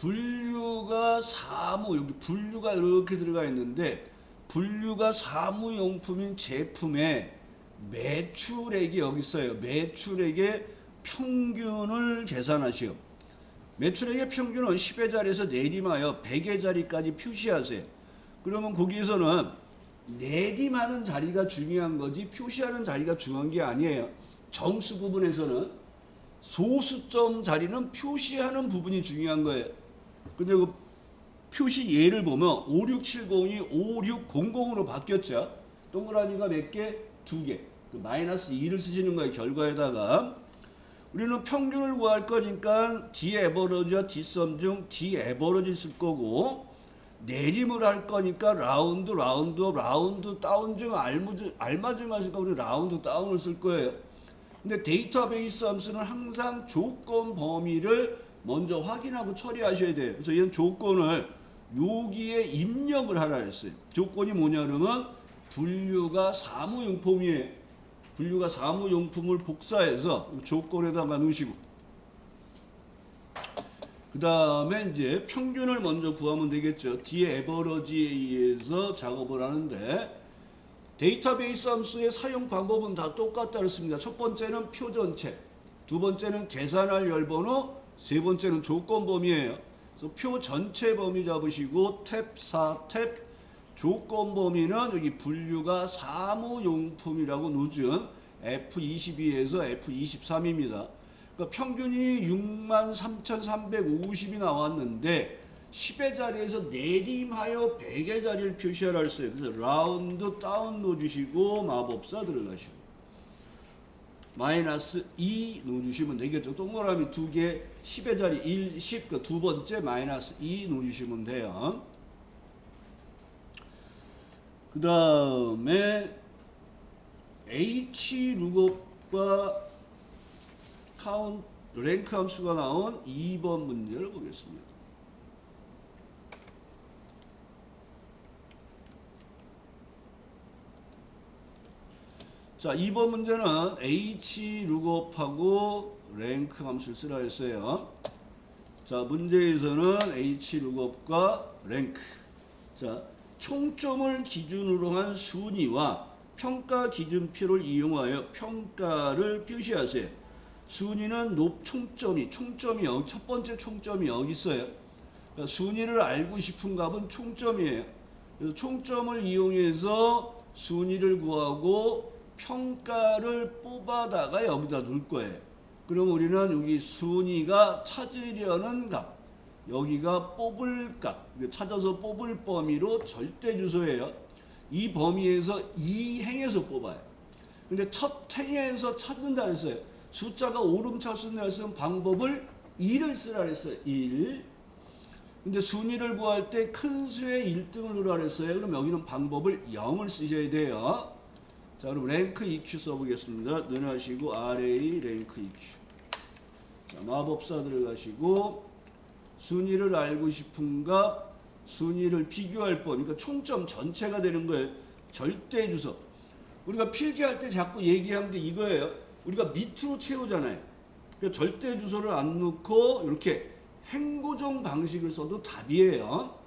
분류가 사무, 여기 분류가 이렇게 들어가 있는데 분류가 사무용품인 제품의 매출액이 여기 있어요. 매출액의 평균을 계산하시오. 매출액의 평균은 10의 자리에서 내림하여 100의 자리까지 표시하세요. 그러면 거기에서는 내림하는 자리가 중요한 거지 표시하는 자리가 중요한 게 아니에요. 정수 부분에서는 소수점 자리는 표시하는 부분이 중요한 거예요. 근데 그 표시 예를 보면 5670이 5600으로 바뀌었죠. 동그라미가 몇 개? 2개. 그 마이너스 2를 쓰시는 거예요. 결과에다가. 우리는 평균을 구할 거니까 D-에버러지와 D-썸 중 D-에버러지 쓸 거고 내림을 할 거니까 라운드 다운 중 알마 중 하니까 우리 라운드 다운을 쓸 거예요. 근데 데이터베이스 함수는 항상 조건 범위를 먼저 확인하고 처리하셔야 돼요. 그래서 이런 조건을 여기에 입력을 하라 했어요. 조건이 뭐냐 그러면 분류가 사무용품이에요. 분류가 사무용품을 복사해서 조건에다가 넣으시고 그 다음에 이제 평균을 먼저 구하면 되겠죠. 뒤에 에버러지에 의해서 작업을 하는데 데이터베이스 함수의 사용 방법은 다 똑같다 그랬습니다. 첫 번째는 표 전체, 두 번째는 계산할 열번호, 세 번째는 조건 범위예요. 그래서 표 전체 범위 잡으시고 탭 4탭 조건 범위는 여기 분류가 사무용품이라고 놓은 F22에서 F23입니다. 그러니까 평균이 63,350이 나왔는데 10의 자리에서 내림하여 100의 자리를 표시하라 했어요. 그래서 라운드 다운 넣어주시고 마법사 들어가시고 마이너스 2 넣어주시면 되겠죠. 동그라미 2개 10의 자리 1, 10 그 두 번째 마이너스 2 넣어주시면 돼요. 그 다음에 hlookup과 카운트 랭크 함수가 나온 2번 문제를 보겠습니다. 자, 2번 문제는 hlookup하고 랭크 함수를 쓰라 했어요. 자, 문제에서는 hlookup과 랭크. 자, 총점을 기준으로 한 순위와 평가 기준표를 이용하여 평가를 표시하세요. 순위는 총점이 여기 첫 번째 총점이 여기 있어요. 그러니까 순위를 알고 싶은 값은 총점이에요. 그래서 총점을 이용해서 순위를 구하고 평가를 뽑아다가 여기다 놓을 거예요. 그럼 우리는 여기 순위가 찾으려는 값, 여기가 뽑을 값, 찾아서 뽑을 범위로 절대 주소예요. 이 범위에서 이 행에서 뽑아요. 근데 첫 행에서 찾는다 했어요. 숫자가 오름차순 했으면 방법을 2를 쓰라 했어요. 1. 근데 순위를 구할 때 큰 수의 1등을 넣으라 했어요. 그럼 여기는 방법을 0을 쓰셔야 돼요. 자, 그럼 랭크 EQ 써보겠습니다. 넣으시고 RA 랭크 EQ. 자, 마법사 들어가시고 순위를 알고 싶은 값, 순위를 비교할 번, 그러니까 총점 전체가 되는 거예요. 절대 주소. 우리가 필기할 때 자꾸 얘기한 게 이거예요. 우리가 밑으로 채우잖아요. 그러니까 절대 주소를 안 넣고 이렇게 행고정 방식을 써도 답이에요.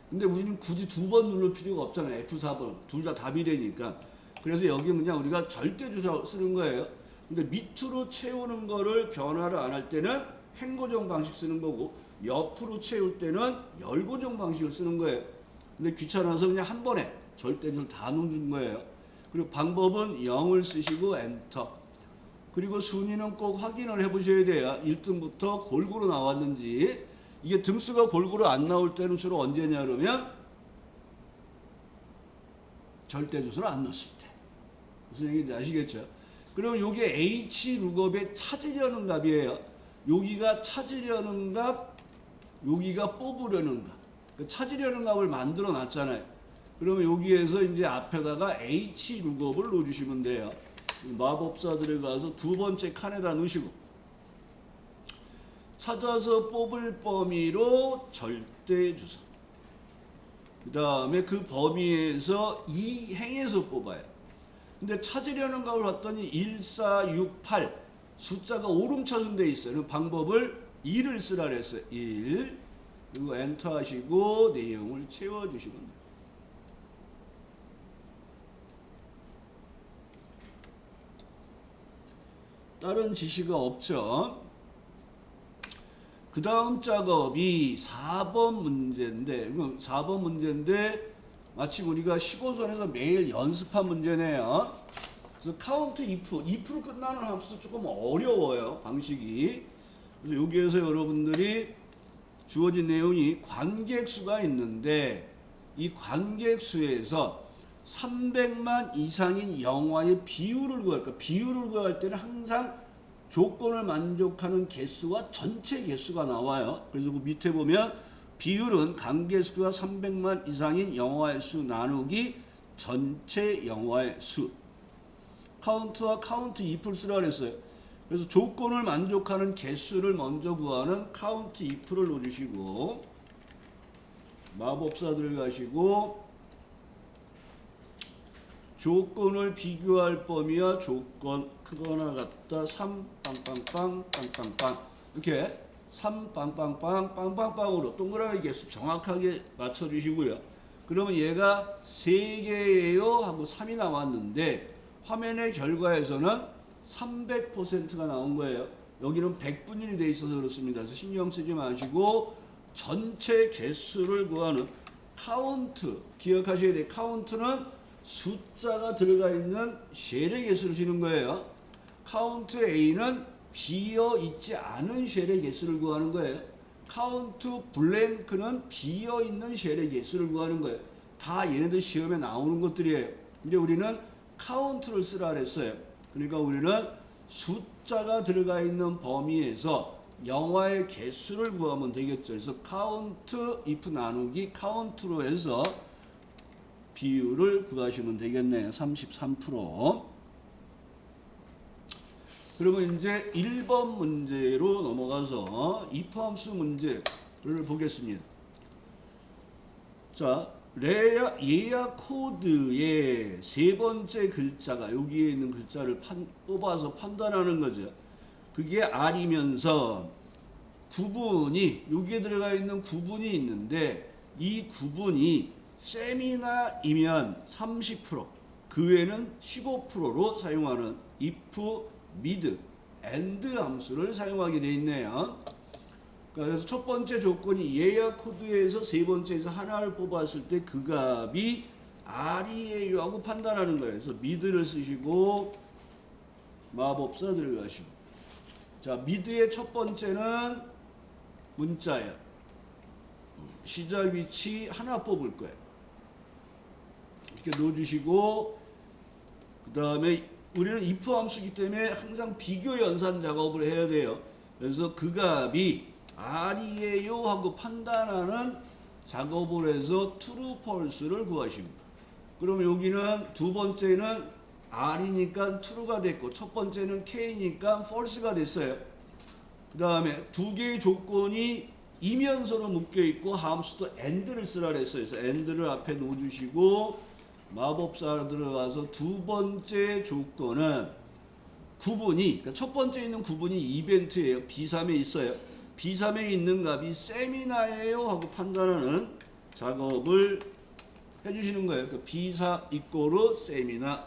근데 우리는 굳이 두 번 누를 필요가 없잖아요. F4번. 둘 다 답이 되니까. 그래서 여기 그냥 우리가 절대 주소 쓰는 거예요. 근데 밑으로 채우는 거를 변화를 안 할 때는 행고정 방식 쓰는 거고 옆으로 채울 때는 열고정 방식을 쓰는 거예요. 근데 귀찮아서 그냥 한 번에 절대줄 다 넣는 거예요. 그리고 방법은 0을 쓰시고 엔터. 그리고 순위는 꼭 확인을 해보셔야 돼요. 1등부터 골고루 나왔는지. 이게 등수가 골고루 안 나올 때는 주로 언제냐 그러면 절대주소를 안 넣었을 때. 무슨 얘기인지 아시겠죠? 그럼 이게 hlookup에 찾으려는 값이에요. 여기가 찾으려는 값, 여기가 뽑으려는 값. 찾으려는 값을 만들어 놨잖아요. 그러면 여기에서 이제 앞에다가 hlookup을 넣어주시면 돼요. 마법사 들어가서 두 번째 칸에다 넣으시고 찾아서 뽑을 범위로 절대 주소. 그 다음에 그 범위에서 이 행에서 뽑아요. 근데 찾으려는 값을 봤더니 1, 4, 6, 8 숫자가 오름차순 돼 있어요. 방법을 1을 쓰라 그랬어요. 1. 그리고 엔터 하시고 내용을 채워주시면 돼요. 다른 지시가 없죠. 그 다음 작업이 4번 문제인데, 4번 문제인데 마침 우리가 15선에서 매일 연습한 문제네요. 그래서 카운트 if로 끝나는 함수도 조금 어려워요, 방식이. 그래서 여기에서 여러분들이 주어진 내용이 관객수가 있는데, 이 관객수에서 300만 이상인 영화의 비율을 구할 거야. 비율을 구할 때는 항상 조건을 만족하는 개수와 전체 개수가 나와요. 그래서 그 밑에 보면 비율은 관객수가 300만 이상인 영화의 수 나누기 전체 영화의 수. 카운트와 카운트 if를 쓰라 그랬어요. 그래서 조건을 만족하는 개수를 먼저 구하는 카운트 if를 놓으시고 마법사 들어가시고 조건을 비교할 범위와 조건 크거나 같다 3 빵빵빵 빵빵빵 이렇게 3 빵빵빵 빵빵빵으로 동그라미 개수 정확하게 맞춰주시고요. 그러면 얘가 3개예요 하고 3이 나왔는데 화면의 결과에서는 300%가 나온 거예요. 여기는 100분율이 돼 있어서 그렇습니다. 그래서 신경 쓰지 마시고 전체 개수를 구하는 카운트 기억하셔야 돼요. 카운트는 숫자가 들어가 있는 쉘의 개수를 쓰는 거예요. 카운트 A는 비어 있지 않은 쉘의 개수를 구하는 거예요. 카운트 블랭크는 비어 있는 쉘의 개수를 구하는 거예요. 다 얘네들 시험에 나오는 것들이에요. 근데 우리는 카운트를 쓰라 그랬어요. 그러니까 우리는 숫자가 들어가 있는 범위에서 영화의 개수를 구하면 되겠죠. 그래서 카운트 if 나누기 카운트로 해서 비율을 구하시면 되겠네요. 33%. 그러면 이제 1번 문제로 넘어가서 if 함수 문제를 보겠습니다. 자, 예약 코드의 세 번째 글자가 여기에 있는 글자를 뽑아서 판단하는 거죠. 그게 R이면서 구분이 여기에 들어가 있는 구분이 있는데 이 구분이 세미나이면 30%, 그 외에는 15%로 사용하는 if, mid, and 함수를 사용하게 되어 있네요. 그래서 첫 번째 조건이 예약 코드에서 세 번째에서 하나를 뽑았을 때 그 값이 R이에요 하고 판단하는 거예요. 그래서 mid를 쓰시고 마법사 들어가시고 자, mid의 첫 번째는 문자예요. 시작 위치 하나 뽑을 거예요. 이렇게 넣어주시고 그 다음에 우리는 if 함수이기 때문에 항상 비교 연산 작업을 해야 돼요. 그래서 그 값이 R이에요 하고 판단하는 작업을 해서 true, false를 구하십니다. 그럼 여기는 두 번째는 R이니까 true가 됐고 첫 번째는 K니까 false가 됐어요. 그 다음에 두 개의 조건이 이면서로 묶여있고 함수도 and를 쓰라 그랬어요. 그래서 and를 앞에 놓아주시고 마법사 들어가서 두 번째 조건은 구분이 그러니까 첫 번째 있는 구분이 이벤트예요. B3에 있어요. B3에 있는 값이 세미나예요 하고 판단하는 작업을 해주시는 거예요. 그러니까 B4 이꼬르 세미나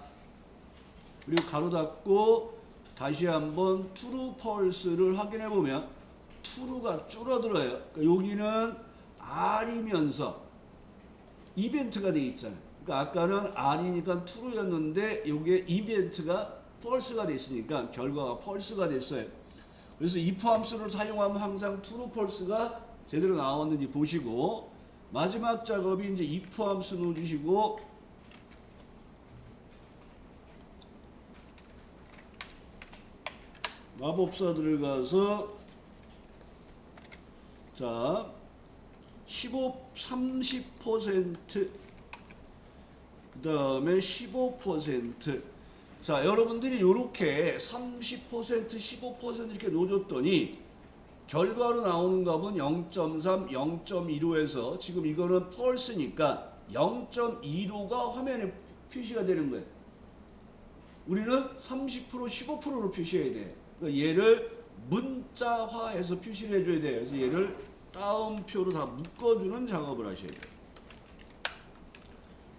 그리고 가로 닫고 다시 한번 true, false를 확인해 보면 true가 줄어들어요. 그러니까 여기는 R이면서 이벤트가 돼 있잖아요. 그러니까 아까는 R이니까 true였는데 여기에 이벤트가 false가 됐으니까 결과가 false가 됐어요. 그래서 if 함수를 사용하면 항상 true, false가 제대로 나왔는지 보시고 마지막 작업이 이제 if 함수 넣어주시고 마법사 들어가서 자 30% 그 다음에 15% 자 여러분들이 이렇게 30% 15% 이렇게 놓아줬더니 결과로 나오는 값은 0.3 0.15에서 지금 이거는 false니까 0.15가 화면에 표시가 되는 거예요. 우리는 30% 15%로 표시해야 돼. 그러니까 얘를 문자화해서 표시를 해줘야 돼요. 그래서 얘를 따옴표로 다 묶어주는 작업을 하셔야 돼요.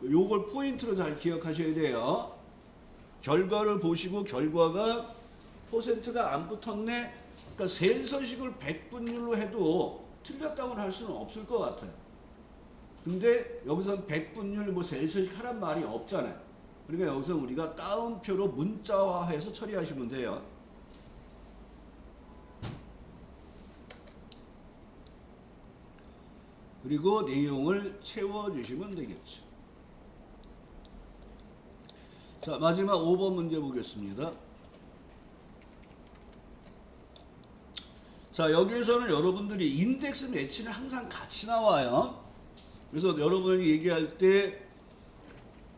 요걸 포인트로 잘 기억하셔야 돼요. 결과를 보시고 결과가 퍼센트가 안 붙었네. 그러니까 셀서식을 100분율로 해도 틀렸다고는 할 수는 없을 것 같아요. 근데 여기서는 100분율 뭐 셀서식 하란 말이 없잖아요. 그러니까 여기서 우리가 따옴표로 문자화해서 처리하시면 돼요. 그리고 내용을 채워주시면 되겠죠. 자, 마지막 5번 문제 보겠습니다. 자, 여기에서는 여러분들이 인덱스 매치는 항상 같이 나와요. 그래서 여러분이 얘기할 때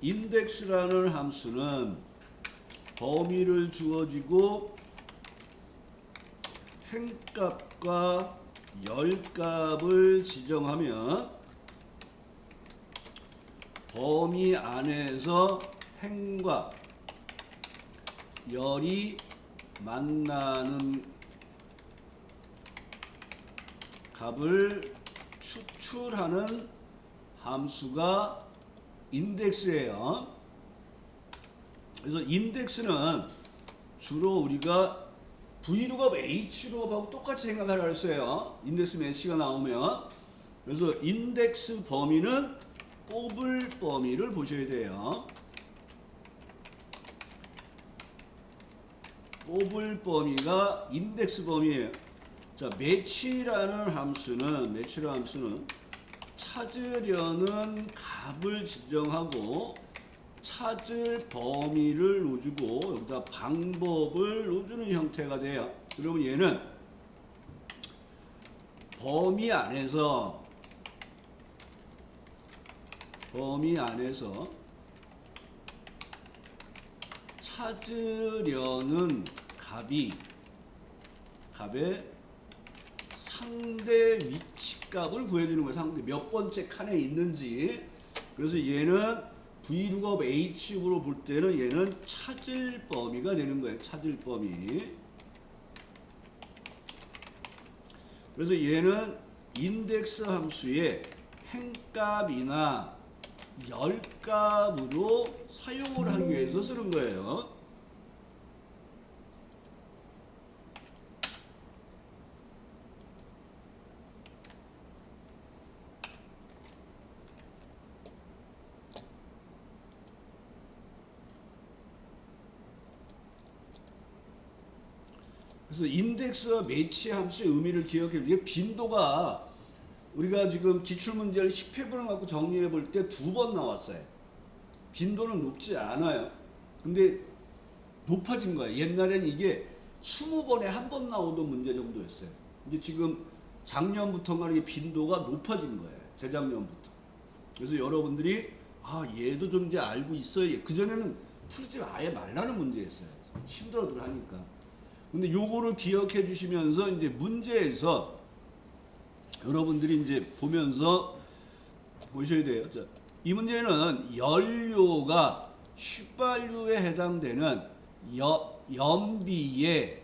인덱스라는 함수는 범위를 주어지고 행값과 열값을 지정하면 범위 안에서 행과 열이 만나는 값을 추출하는 함수가 인덱스예요. 그래서 인덱스는 주로 우리가 V룩업, H룩업하고 똑같이 생각하라 했어요. 인덱스 매치가 나오면. 그래서 인덱스 범위는 뽑을 범위를 보셔야 돼요. 뽑을 범위가 인덱스 범위예요. 자, 매치라는 함수는 찾으려는 값을 지정하고 찾을 범위를 넣어주고 여기다 방법을 넣어주는 형태가 돼요. 그러면 얘는 범위 안에서 찾으려는 값의 상대 위치값을 구해주는 거예요. 상대 몇 번째 칸에 있는지. 그래서 얘는 V룩업 H로 볼 때는 얘는 찾을 범위가 되는 거예요. 찾을 범위. 그래서 얘는 인덱스 함수의 행값이나 열값으로 사용을 하기 위해서 쓰는 거예요. 그래서 인덱스와 매치 함수의 의미를 기억해 주세요. 빈도가 우리가 지금 기출문제를 10회분을 갖고 정리해 볼 때 2번 나왔어요. 빈도는 높지 않아요. 근데 높아진 거예요. 옛날에는 이게 20번에 한 번 나오던 문제 정도였어요. 이제 지금 작년부터가 이게 빈도가 높아진 거예요. 재작년부터. 그래서 여러분들이 얘도 좀 이제 알고 있어야. 그전에는 풀지 아예 말라는 문제였어요. 힘들어들 하니까. 근데 요거를 기억해 주시면서 이제 문제에서 여러분들이 이제 보면서 보셔야 돼요. 자, 이 문제는 연료가 휘발유에 해당되는 연비의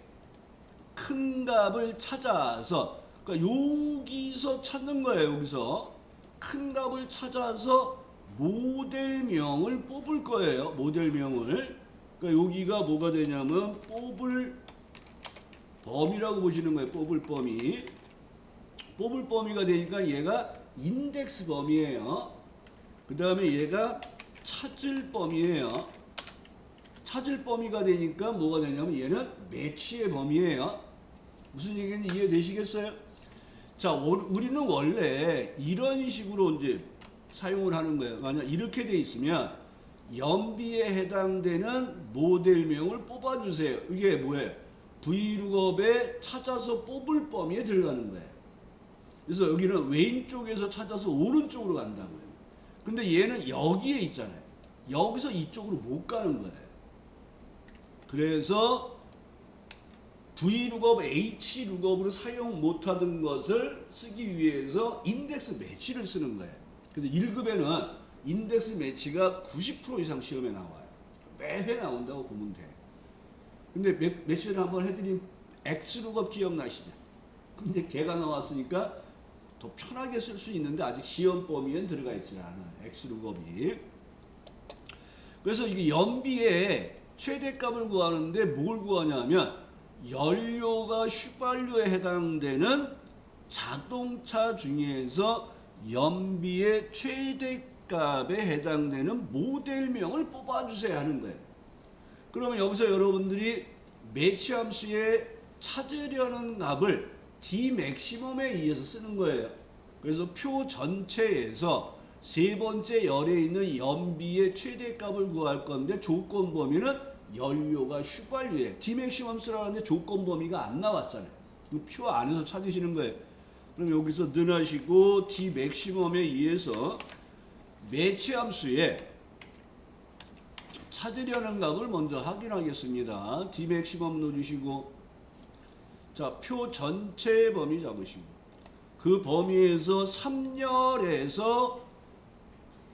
큰 값을 찾아서, 그러니까 여기서 찾는 거예요. 여기서 큰 값을 찾아서 모델명을 뽑을 거예요. 모델명을. 그러니까 여기가 뭐가 되냐면 뽑을 범위라고 보시는 거예요. 뽑을 범위. 뽑을 범위가 되니까 얘가 인덱스 범위예요. 그 다음에 얘가 찾을 범위예요. 찾을 범위가 되니까 뭐가 되냐면 얘는 매치의 범위예요. 무슨 얘기인지 이해되시겠어요? 자, 우리는 원래 이런 식으로 이제 사용을 하는 거예요. 만약 이렇게 돼 있으면 연비에 해당되는 모델명을 뽑아주세요. 이게 뭐예요? V룩업에 찾아서 뽑을 범위에 들어가는 거예요. 그래서 여기는 왼쪽에서 찾아서 오른쪽으로 간다고요. 근데 얘는 여기에 있잖아요. 여기서 이쪽으로 못 가는 거예요. 그래서 V룩업, H룩업으로 사용 못하던 것을 쓰기 위해서 인덱스 매치를 쓰는 거예요. 그래서 1급에는 인덱스 매치가 90% 이상 시험에 나와요. 매회 나온다고 보면 돼요. 근데 매치를 한번 해드린 X룩업 기억나시죠? 근데 걔가 나왔으니까 더 편하게 쓸 수 있는데 아직 시험 범위엔 들어가 있지 않아요. X룩업이. 그래서 이게 연비의 최대값을 구하는데 뭘 구하냐면 연료가 휘발유에 해당되는 자동차 중에서 연비의 최대값에 해당되는 모델명을 뽑아주세요 하는 거예요. 그러면 여기서 여러분들이 매치함수에 찾으려는 값을 D맥시멈에 의해서 쓰는 거예요. 그래서 표 전체에서 세 번째 열에 있는 연비의 최대값을 구할 건데 조건 범위는 연료가 휘발유에 D맥시멈 쓰라는데 조건 범위가 안 나왔잖아요. 표 안에서 찾으시는 거예요. 그럼 여기서 넣으시고 D맥시멈에 의해서 매치함수에 찾으려는 값을 먼저 확인하겠습니다. D맥시멈 넣어주시고 자, 표 전체 범위 잡으시고 그 범위에서 3열에서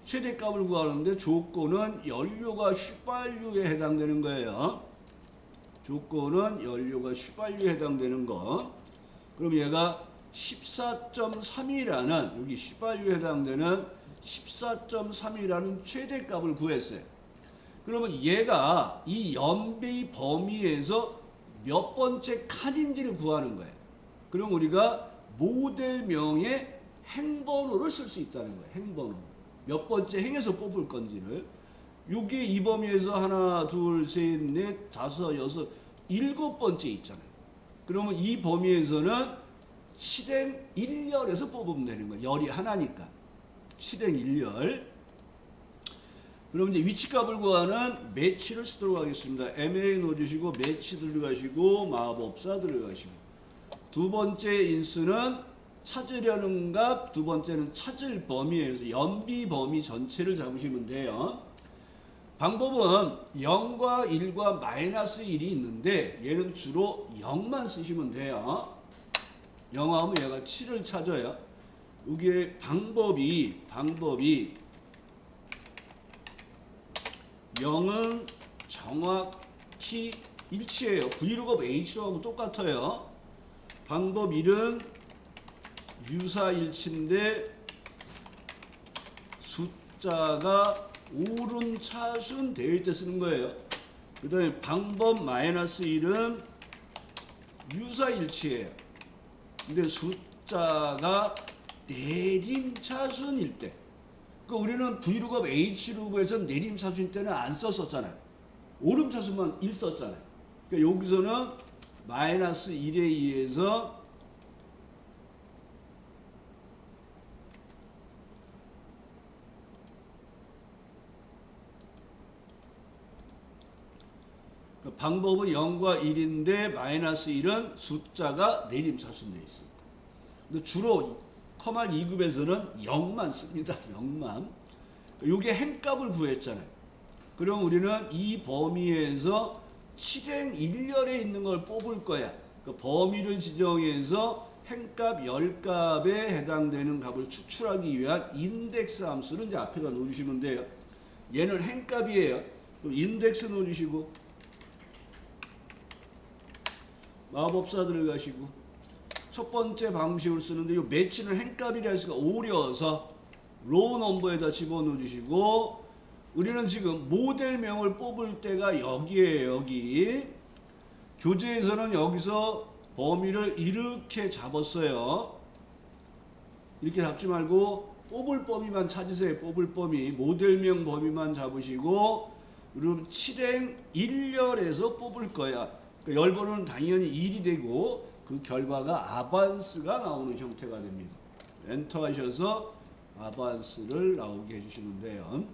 최대값을 구하는데 조건은 연료가 휘발유에 해당되는 거예요. 조건은 연료가 휘발유에 해당되는 거. 그럼 얘가 14.3이라는 여기 휘발유에 해당되는 14.3이라는 최대값을 구했어요. 그러면 얘가 이 연비 범위에서 몇 번째 칸인지를 구하는 거예요. 그럼 우리가 모델명의 행번호를 쓸 수 있다는 거예요. 행번호. 몇 번째 행에서 뽑을 건지를. 여기 이 범위에서 하나, 둘, 셋, 넷, 다섯, 여섯, 일곱 번째 있잖아요. 그러면 이 범위에서는 7행 1열에서 뽑으면 되는 거예요. 열이 하나니까. 7행 1열. 그럼 이제 위치값을 구하는 매치를 쓰도록 하겠습니다. MA 넣어주시고 매치 들어가시고 마법사 들어가시고 두 번째 인수는 찾으려는 값, 두 번째는 찾을 범위에서 연비 범위 전체를 잡으시면 돼요. 방법은 0과 1과 마이너스 1이 있는데 얘는 주로 0만 쓰시면 돼요. 0 하면 얘가 7을 찾아요. 이게 방법이 0은 정확히 일치해요. V룩업 H하고 똑같아요. 방법 1은 유사일치인데 숫자가 오름차순 될 때 쓰는 거예요. 그 다음에 방법 마이너스 1은 유사일치예요. 근데 숫자가 내림차순일 때. 그러니까 우리는 V룩업 H룩업에서 내림차순일 때는 안 썼었잖아요. 오름차순만 1 썼잖아요. 그러니까 여기서는 마이너스 1에 의해서 방법은 0과 1인데 마이너스 1은 숫자가 내림차순 되어 있습니다. 근데 주로 커말 2급에서는 0만 씁니다. 0만. 이게 행값을 구했잖아요. 그럼 우리는 이 범위에서 7행 1열에 있는 걸 뽑을 거야. 그러니까 범위를 지정해서 행값 10값에 해당되는 값을 추출하기 위한 인덱스 함수를 이제 앞에다 놓으시면 돼요. 얘는 행값이에요. 그럼 인덱스 놓으시고 마법사 들어가시고 첫 번째 방식을 쓰는데 이 매치는 행값이라 해서 오려서 로우 넘버에다 집어넣어 주시고 우리는 지금 모델명을 뽑을 때가 여기에요. 여기 교재에서는 여기서 범위를 이렇게 잡았어요. 이렇게 잡지 말고 뽑을 범위만 찾으세요. 뽑을 범위 모델명 범위만 잡으시고 그럼 7행 1열에서 뽑을 거야. 그러니까 열번은 당연히 1이 되고 그 결과가 아반스가 나오는 형태가 됩니다. 엔터 하셔서 아반스를 나오게 해주시면 돼요.